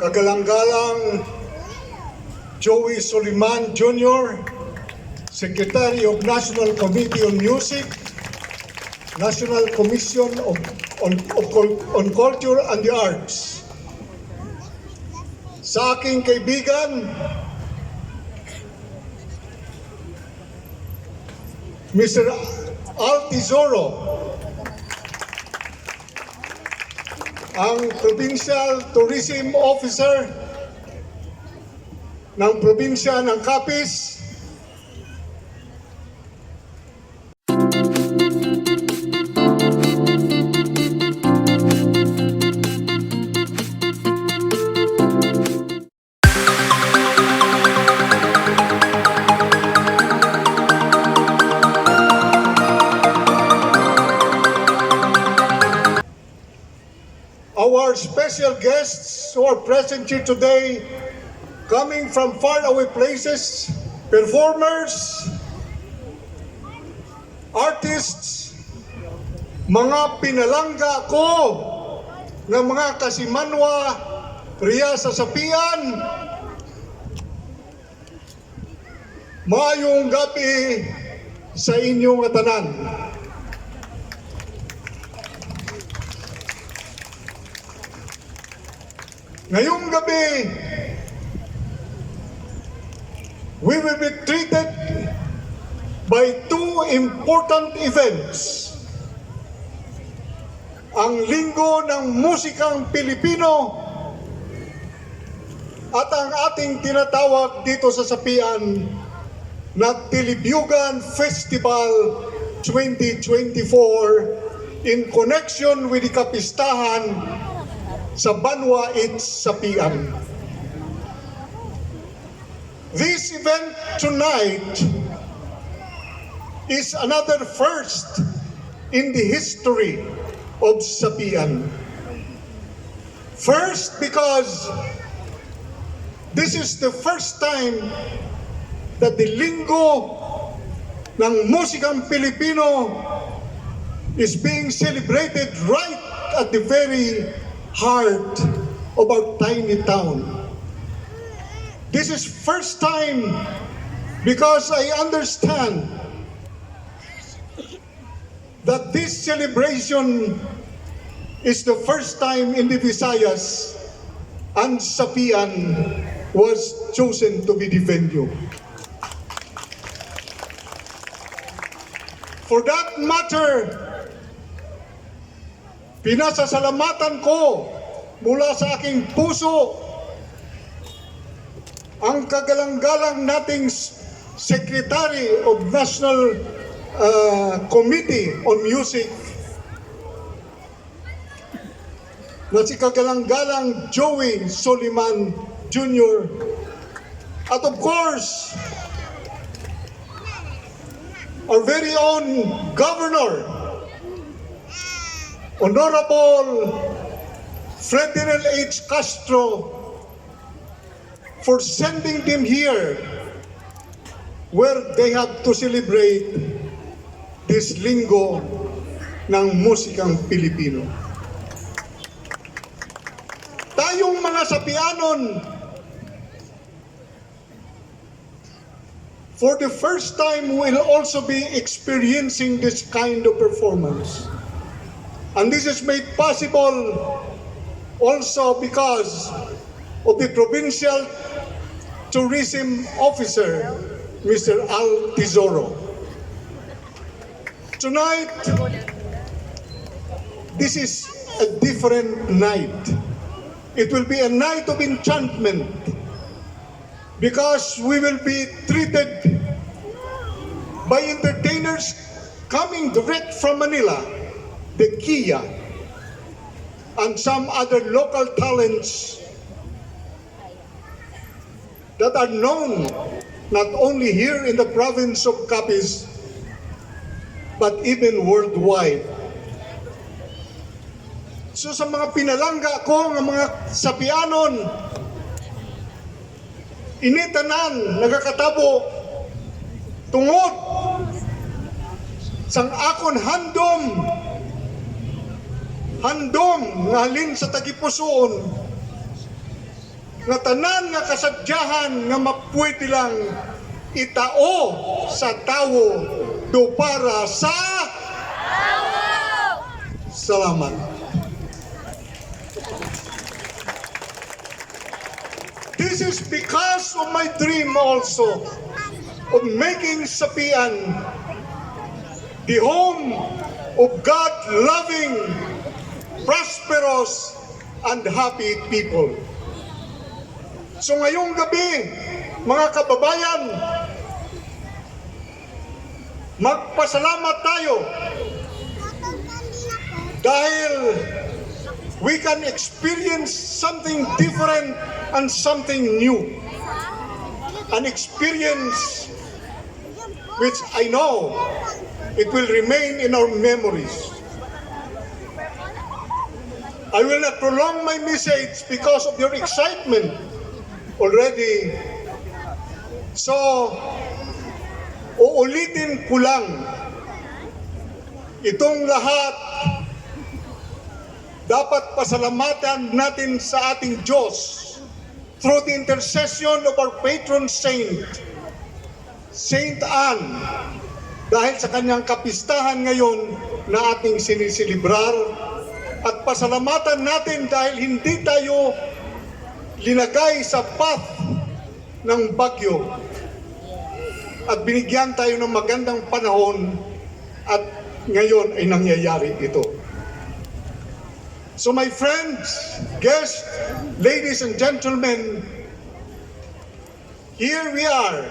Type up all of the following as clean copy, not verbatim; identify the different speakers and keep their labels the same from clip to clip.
Speaker 1: Kagalang-galang Joey Soliman Jr., Secretary of National Committee on Music, National Commission on Culture and the Arts. Sa aking kaibigan, Mr. Al Tesoro, ang Provincial Tourism Officer ng probinsya ng Capiz. Our special guests who are present here today, coming from faraway places, performers, artists, mga pinalangga ko ng mga kasimanwa riya sa Sapian, maayong gabi sa inyong tanan. Ngayong gabi, we will be treated by two important events. Ang Linggo ng Musikang Pilipino at ang ating tinatawag dito sa Sapian na Tilibyugan Festival 2024 in connection with the kapistahan sa Banwa It's Sapian. This event tonight is another first in the history of Sapian. First, because this is the first time that the Linggo ng Musikang Pilipino is being celebrated right at the very heart of our tiny town. This is first time because I understand that this celebration is the first time in the Visayas and Sapian was chosen to be the venue. For that matter, pinasasalamatan ko mula sa aking puso ang kagalang-galang nating Secretary of National Committee on Music na si kagalang-galang Joey Soliman Jr. At of course, our very own Governor, Honorable Ferdinand H. Castro, for sending them here where they have to celebrate this Linggo ng Musikang Pilipino. Tayong mga Sapianon, for the first time will also be experiencing this kind of performance. And this is made possible also because of the Provincial Tourism Officer, Mr. Al Tesoro. Tonight, this is a different night. It will be a night of enchantment because we will be treated by entertainers coming direct from Manila, the Kia, and some other local talents that are known not only here in the province of Capiz, but even worldwide. So sa mga pinalangga ko ng mga Sapianon, initanan, nagakatabo, tungod sang akon handom nga halin sa tagipusoon nga tanan nga kasadyahan nga mapwede lang itao sa tawo do para sa salamat. This is because of my dream also of making Sapian the home of God-loving, prosperous, and happy people. So ngayong gabi, mga kababayan, magpasalamat tayo dahil we can experience something different and something new. An experience which I know it will remain in our memories. I will not prolong my message because of your excitement already. So, uulitin ko lang itong lahat dapat pasalamatan natin sa ating Diyos through the intercession of our patron saint, Saint Anne, dahil sa kanyang kapistahan ngayon na ating sinisilibrar, at pasalamatan natin dahil hindi tayo linagay sa path ng bagyo at binigyan tayo ng magandang panahon at ngayon ay nangyayari ito. So my friends, guests, ladies and gentlemen, here we are.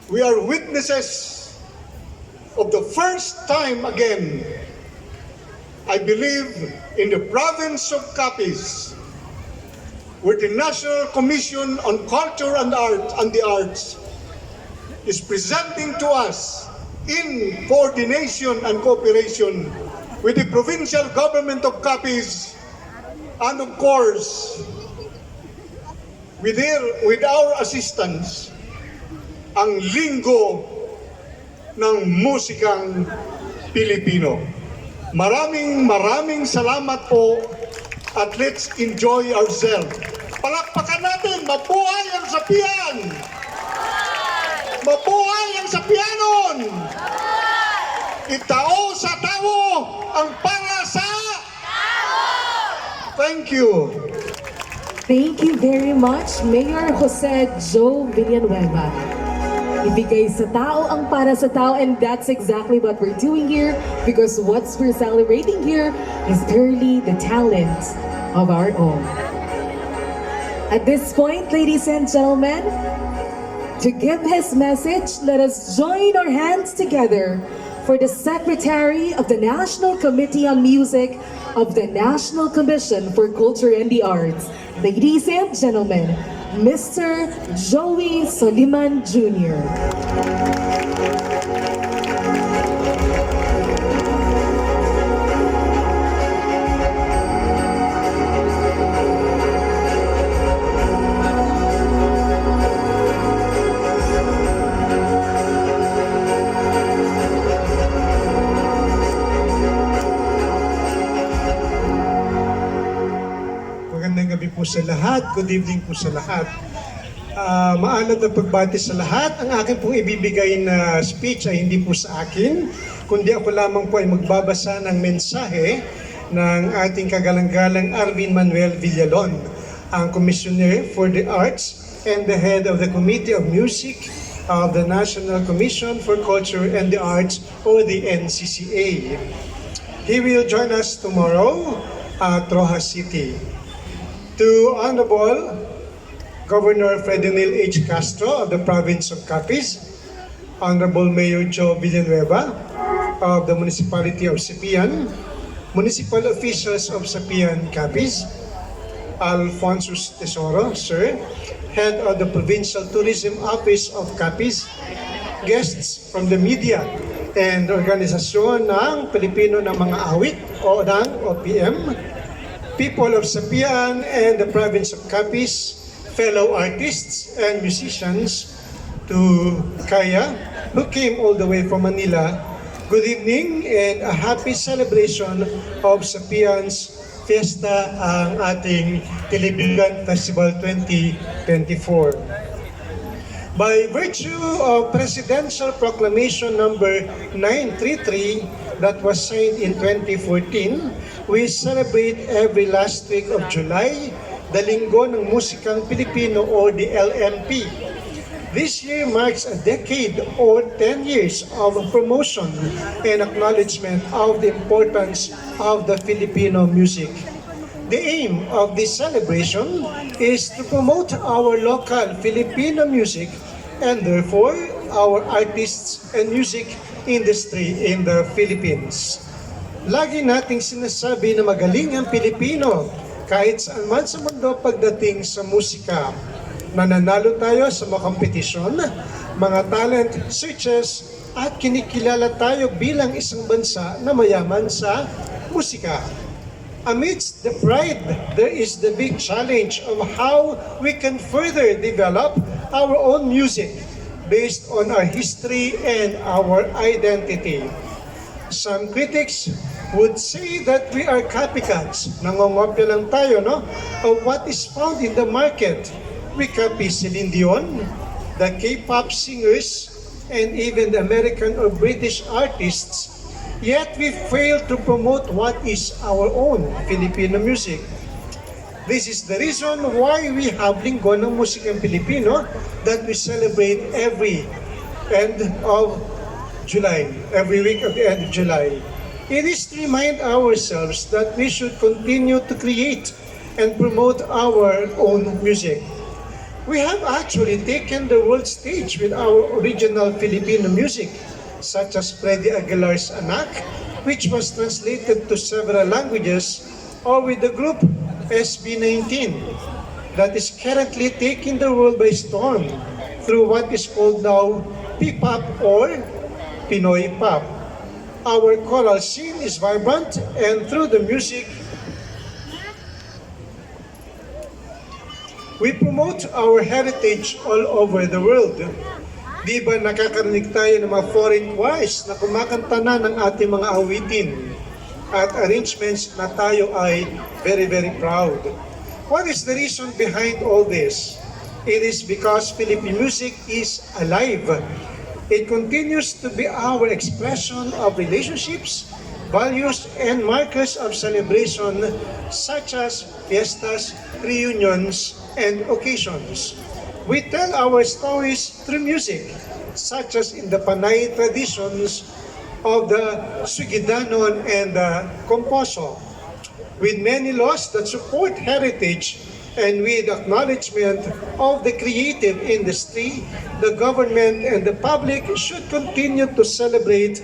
Speaker 1: We are witnesses of the first time again, I believe, in the province of Capiz, where the National Commission on Culture and the Arts is presenting to us in coordination and cooperation with the provincial government of Capiz and of course with our assistance ang linggo ng musikang Pilipino. Maraming salamat po at let's enjoy ourselves. Palakpakan natin, mabuhay ang Sapian! Mabuhay ang Sapianon! Itao sa tao ang para sa tao! Thank you.
Speaker 2: Thank you very much, Mayor Jose Joe Villanueva. Ibigay sa tao ang para sa tao, and that's exactly what we're doing here, because what we're celebrating here is purely the talent of our own. At this point, ladies and gentlemen, to give his message, let us join our hands together for the Secretary of the National Committee on Music of the National Commission for Culture and the Arts. Ladies and gentlemen, Mr. Joey Soliman Jr.
Speaker 3: Magandang gabi po sa lahat. Good evening po sa lahat. Maalad na pagbati sa lahat. Ang akin pong ibibigay na speech ay hindi po sa akin, kundi ako lamang po ay magbabasa ng mensahe ng ating kagalang-galang Arvin Manuel Villalon, ang Commissioner for the Arts and the head of the Committee of Music of the National Commission for Culture and the Arts, or the NCCA. He will join us tomorrow at Rojas City. To Honorable Governor Fredinil H. Castro of the province of Capiz, Honorable Mayor Joe Villanueva of the Municipality of Sapian, Municipal Officials of Sapian, Capiz, Alfonso Tesoro, Sir, Head of the Provincial Tourism Office of Capiz, guests from the media and organisasyon ng Pilipino ng mga awit o ng OPM, people of Sapian and the province of Capiz, fellow artists and musicians, to Kaya, who came all the way from Manila. Good evening and a happy celebration of Sapian's fiesta ang ating Telebigan Festival 2024. By virtue of Presidential Proclamation number 933 that was signed in 2014, we celebrate every last week of July the Linggo ng Musikang Pilipino or the LMP. This year marks a decade or 10 years of promotion and acknowledgement of the importance of the Filipino music. The aim of this celebration is to promote our local Filipino music and therefore our artists and music industry in the Philippines. Lagi nating sinasabi na magaling ang Pilipino kahit saan man sa mundo pagdating sa musika. Nananalo tayo sa mga kompetisyon, mga talent searches, at kinikilala tayo bilang isang bansa na mayaman sa musika. Amidst the pride, there is the big challenge of how we can further develop our own music based on our history and our identity. Some critics would say that we are copycats. Nangongopya lang tayo, no? Of what is found in the market. We copy Celine Dion, the K-pop singers, and even the American or British artists. Yet we fail to promote what is our own Filipino music. This is the reason why we have Linggo ng Musikang Pilipino that we celebrate every end of July, every week at the end of July. It is to remind ourselves that we should continue to create and promote our own music. We have actually taken the world stage with our original Filipino music, such as Freddy Aguilar's Anak, which was translated to several languages, or with the group SB19, that is currently taking the world by storm through what is called now P-pop or Pinoy pop. Our choral scene is vibrant, and through the music, we promote our heritage all over the world. Di ba nakakarinig tayo ng mga foreign choirs na kumakanta na ng ating mga awitin at arrangements na tayo ay very, very proud. What is the reason behind all this? It is because Philippine music is alive. It continues to be our expression of relationships, values, and markers of celebration such as fiestas, reunions, and occasions. We tell our stories through music, such as in the Panay traditions of the Sugidanon and the Composo. With many laws that support heritage and with acknowledgement of the creative industry, the government and the public should continue to celebrate